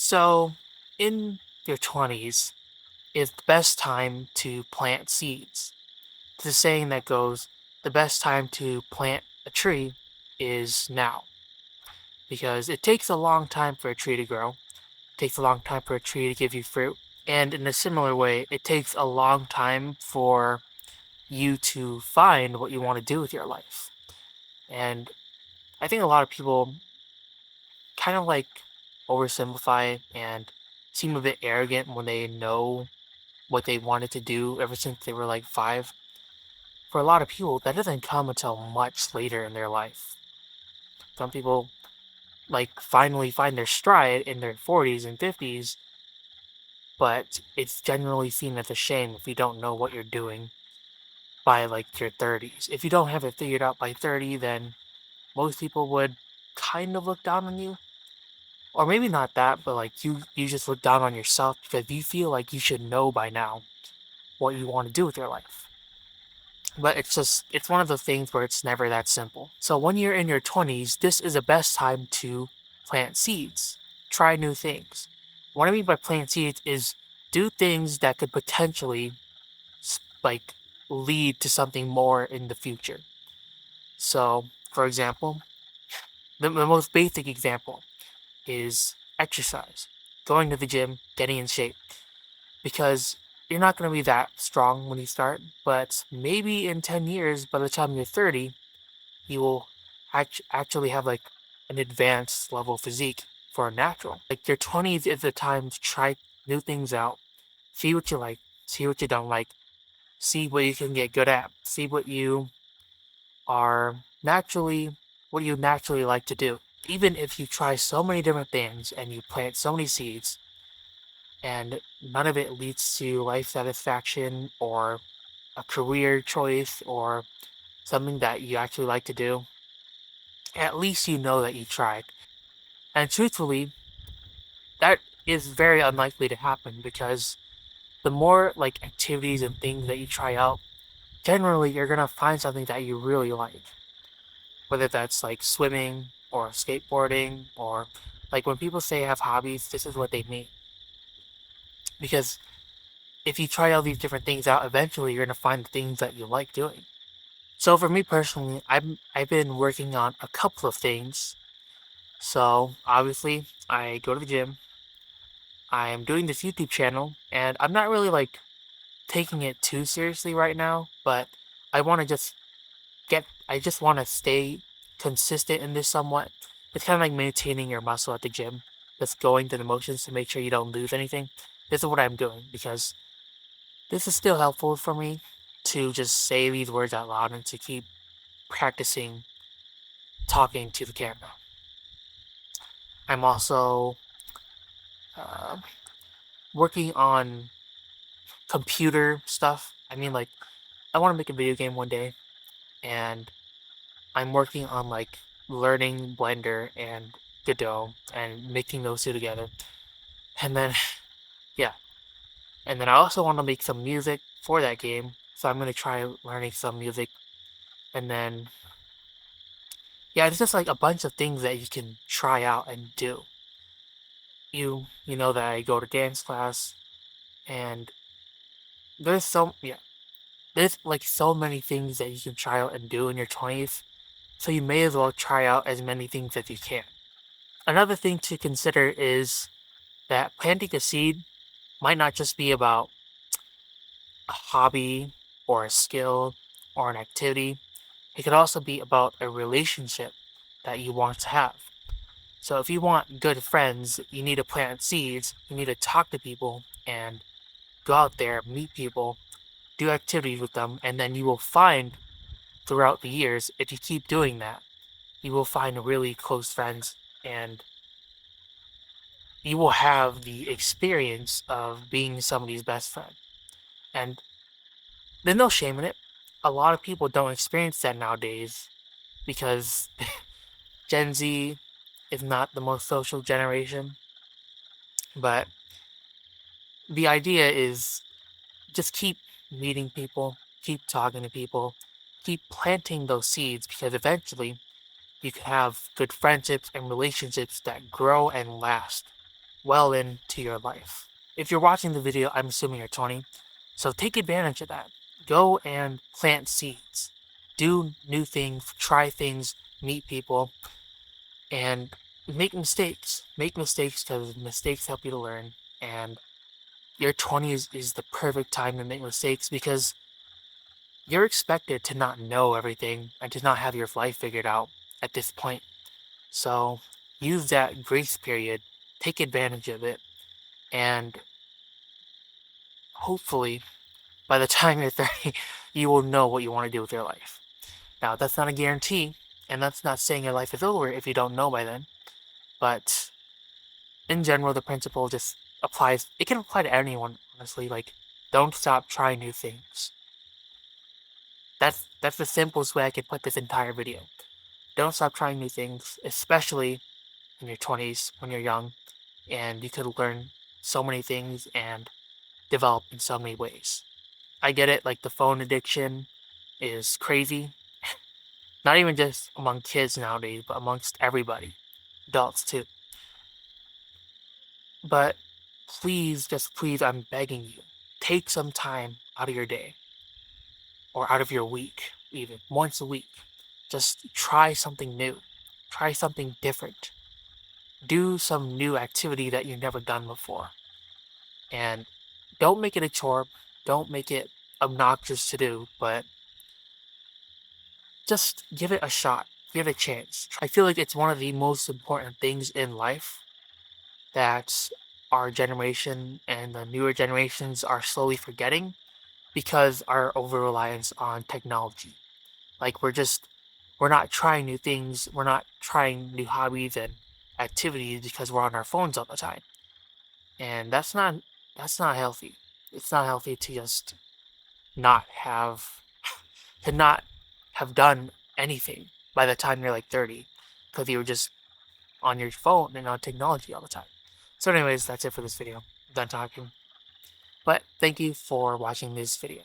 So, in your 20s is the best time to plant seeds. There's a saying that goes, the best time to plant a tree is now. Because it takes a long time for a tree to grow, it takes a long time for a tree to give you fruit. And in a similar way, it takes a long time for you to find what you want to do with your life. And I think a lot of people kind of oversimplify and seem a bit arrogant when they know what they wanted to do ever since they were like 5. For a lot of people, that doesn't come until much later in their life. Some people finally find their stride in their 40s and 50s, but it's generally seen as a shame if you don't know what you're doing by your 30s. If you don't have it figured out by 30, then most people would kind of look down on you. Or maybe not that, but you just look down on yourself because you feel like you should know by now what you want to do with your life. But it's one of those things where it's never that simple. So when you're in your 20s, this is the best time to plant seeds. Try new things. What I mean by plant seeds is do things that could potentially like lead to something more in the future. So, for example, the most basic example is exercise. Going to the gym, getting in shape. Because you're not going to be that strong when you start, but maybe in 10 years, by the time you're 30, you will actually have an advanced level physique for a natural. Like your 20s is the time to try new things out, see what you like, see what you don't like, see what you can get good at, see are naturally, what you naturally like to do. Even if you try so many different things and you plant so many seeds, and none of it leads to life satisfaction or a career choice or something that you actually like to do, at least you know that you tried. And truthfully, that is very unlikely to happen because the more activities and things that you try out, generally you're gonna find something that you really like. Whether that's like swimming or skateboarding or when people say have hobbies, this is what they mean. Because if you try all these different things out, eventually you're gonna find the things that you like doing. So for me personally, I've been working on a couple of things. So obviously, I go to the gym. I'm doing this YouTube channel, and I'm not really taking it too seriously right now, but I want to I just want to stay consistent in this somewhat. It's kind of like maintaining your muscle at the gym, just going through the motions to make sure you don't lose anything. This is what I'm doing because this is still helpful for me to just say these words out loud and to keep practicing talking to the camera. I'm also uh, working on computer stuff. I mean, I want to make a video game one day, and I'm working on learning Blender and Godot and making those two together. And then, yeah. And then I also want to make some music for that game, so I'm gonna try learning some music. And then, yeah, it's just a bunch of things that you can try out and do. You know that I go to dance class, and there's so many things that you can try out and do in your 20s, so you may as well try out as many things as you can. Another thing to consider is that planting a seed might not just be about a hobby or a skill or an activity. It could also be about a relationship that you want to have. So if you want good friends, you need to plant seeds, you need to talk to people and go out there, meet people, do activities with them, and then you will find throughout the years, if you keep doing that, you will find really close friends and you will have the experience of being somebody's best friend. And there's no shame in it. A lot of people don't experience that nowadays because Gen Z is not the most social generation. But the idea is just keep meeting people, keep talking to people, keep planting those seeds because eventually you can have good friendships and relationships that grow and last. well into your life. If you're watching the video, I'm assuming you're 20, so take advantage of that. Go and plant seeds. Do new things, try things, meet people, and make mistakes. Make mistakes because mistakes help you to learn, and your 20s is the perfect time to make mistakes because you're expected to not know everything and to not have your life figured out at this point. So use that grace period, take advantage of it, and hopefully by the time you're 30, you will know what you want to do with your life. Now, that's not a guarantee, and that's not saying your life is over if you don't know by then, but in general, the principle just applies. It can apply to anyone, honestly. Like, don't stop trying new things. That's the simplest way I could put this entire video. Don't stop trying new things, especially in your 20s when you're young, and you could learn so many things and develop in so many ways. I get it, like the phone addiction is crazy. Not even just among kids nowadays, but amongst everybody, adults too. But please, just please, I'm begging you, take some time out of your day or out of your week, even once a week. Just try something new, try something different, do some new activity that you've never done before. And don't make it a chore, don't make it obnoxious to do, but just give it a shot, give it a chance. I feel like it's one of the most important things in life that our generation and the newer generations are slowly forgetting because our over reliance on technology. Like we're not trying new things, we're not trying new hobbies and activities because we're on our phones all the time. And that's not healthy. It's not healthy to just not have to not have done anything by the time you're like 30 because you were just on your phone and on technology all the time. So anyways, that's it for this video. I'm done talking. But thank you for watching this video.